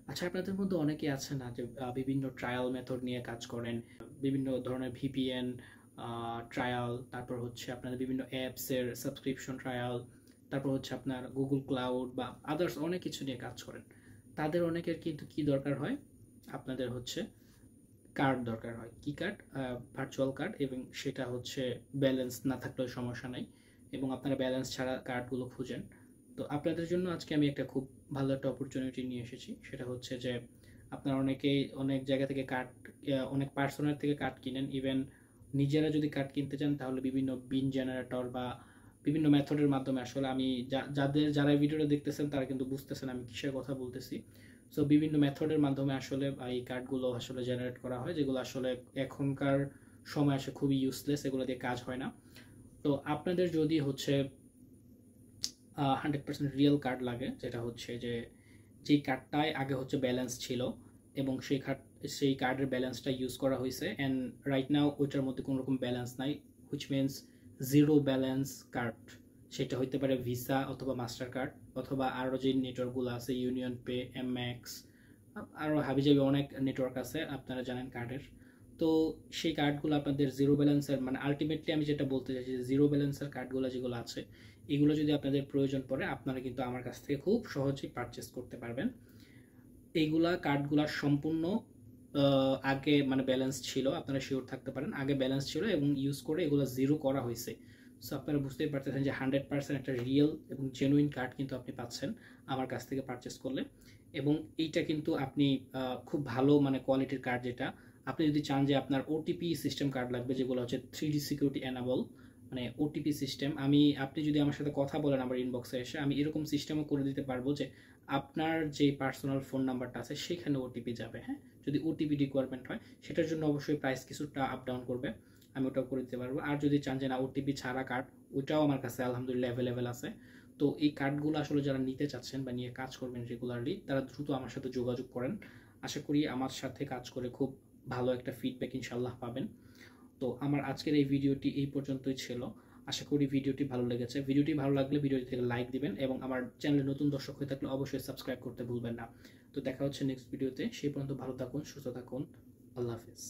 আচ্ছা, আপনাদের মধ্যে অনেকেই আছে না যে বিভিন্ন ট্রায়াল মেথড নিয়ে কাজ করেন, বিভিন্ন ধরনের ভিপিএন ট্রায়াল, তারপর হচ্ছে আপনাদের বিভিন্ন অ্যাপসের সাবস্ক্রিপশন ট্রায়াল, তারপর হচ্ছে আপনার গুগল ক্লাউড বা আদার্স অনেক কিছু নিয়ে কাজ করেন। তাদের অনেকের কিন্তু কি দরকার হয়, আপনাদের হচ্ছে কার্ড দরকার হয়। কি কার্ড? ভার্চুয়াল কার্ড, এবং সেটা হচ্ছে ব্যালেন্স না থাকলেও সমস্যা নাই, এবং আপনারা ব্যালেন্স ছাড়া কার্ডগুলো খুঁজেন। তো আপনাদের জন্য আজকে আমি একটা খুব ভালো একটা অপরচুনিটি নিয়ে এসেছি। সেটা হচ্ছে যে আপনারা অনেকেই অনেক জায়গা থেকে কার্ড, অনেক পার্সোনার থেকে কার্ড কিনেন। ইভেন নিজেরা যদি কার্ড কিনতে চান তাহলে বিভিন্ন বিন জেনারেটর বা বিভিন্ন মেথডের মাধ্যমে, আসলে আমি যারা এই ভিডিওটা দেখতেছেন তারা কিন্তু বুঝতেছেন আমি কিসের কথা বলতেছি। সো বিভিন্ন মেথডের মাধ্যমে আসলে এই কার্ডগুলো আসলে জেনারেট করা হয়, যেগুলো আসলে এখনকার সময় আসে খুবই ইউজলেস, এগুলো দিয়ে কাজ হয় না। তো আপনাদের যদি হচ্ছে 100% রিয়েল কার্ড লাগে, যেটা হচ্ছে যে যেই কার্ডটায় আগে হচ্ছে ব্যালেন্স ছিল এবং সেই কার্ডের ব্যালেন্সটা ইউজ করা হয়েছে, অ্যান্ড রাইট নাও ওইটার মধ্যে কোনো রকম ব্যালেন্স নাই, which means zero balance card. সেটা হইতে পারে ভিসা অথবা মাস্টার কার্ড, অথবা আরও যে নেটওয়ার্কগুলো আছে, ইউনিয়ন পে, এমএক্স, আরও হাবিজাবি অনেক নেটওয়ার্ক আছে আপনারা জানেন কার্ডের। তো সেই কার্ডগুলো আপনাদের জিরো ব্যালেন্সের, মানে আলটিমেটলি আমি যেটা বলতে চাইছি যে জিরো ব্যালেন্সের কার্ডগুলো যেগুলো আছে, এগুলো যদি আপনাদের প্রয়োজন পড়ে আপনারা কিন্তু আমার কাছ থেকে খুব সহজেই পারচেস করতে পারবেন। এইগুলা কার্ডগুলা সম্পূর্ণ আগে মানে ব্যালেন্স ছিল, আপনারা শিওর থাকতে পারেন আগে ব্যালেন্স ছিল এবং ইউজ করে এগুলো জিরো করা হয়েছে। সো আপনারা বুঝতেই পারতেছেন যে 100% একটা রিয়েল এবং জেনুইন কার্ড কিন্তু আপনি পাচ্ছেন আমার কাছ থেকে পারচেস করলে। এবং এইটা কিন্তু আপনি খুব ভালো মানে কোয়ালিটির কার্ড, যেটা আপনি যদি চান যে আপনার ওটিপি সিস্টেম কার্ড লাগবে, যেগুলো হচ্ছে 3D সিকিউরিটি এনাবল, মানে ওটিপি সিস্টেম, আপনি যদি আমার সাথে কথা বলেন আমার ইনবক্সে এসে, আমি এরকম সিস্টেমও করে দিতে পারবো যে আপনার যে পার্সোনাল ফোন নাম্বারটা আছে সেখানে ওটিপি যাবে। হ্যাঁ, যদি ওটিপি রিকোয়ারমেন্ট হয়, সেটার জন্য অবশ্যই প্রাইস কিছুটা আপ ডাউন করবে, আমি ওটাও করে দিতে পারবো। আর যদি চান যে না ওটিপি ছাড়া কার্ড, ওটাও আমার কাছে আলহামদুলিল্লাহ অ্যাভেলেবেল আছে। তো এই কার্ডগুলো আসলে যারা নিতে চাচ্ছেন বা নিয়ে কাজ করবেন রেগুলারলি, তারা দ্রুত আমার সাথে যোগাযোগ করেন। আশা করি আমার সাথে কাজ করে খুব ভালো একটা ফিডব্যাক ইনশাল্লাহ পাবেন। তো আমার আজকের এই ভিডিওটি এই পর্যন্তই ছিল। আশা করি ভিডিওটি ভালো লেগেছে। ভিডিওটি ভালো লাগলে ভিডিওটি থেকে লাইক দিবেন, এবং আমার চ্যানেলে নতুন দর্শক হয়ে থাকলে অবশ্যই সাবস্ক্রাইব করতে ভুলবেন না। তো দেখা হচ্ছে নেক্সট ভিডিওতে। সেই পর্যন্ত ভালো থাকুন, সুস্থ থাকুন। আল্লাহ হাফেজ।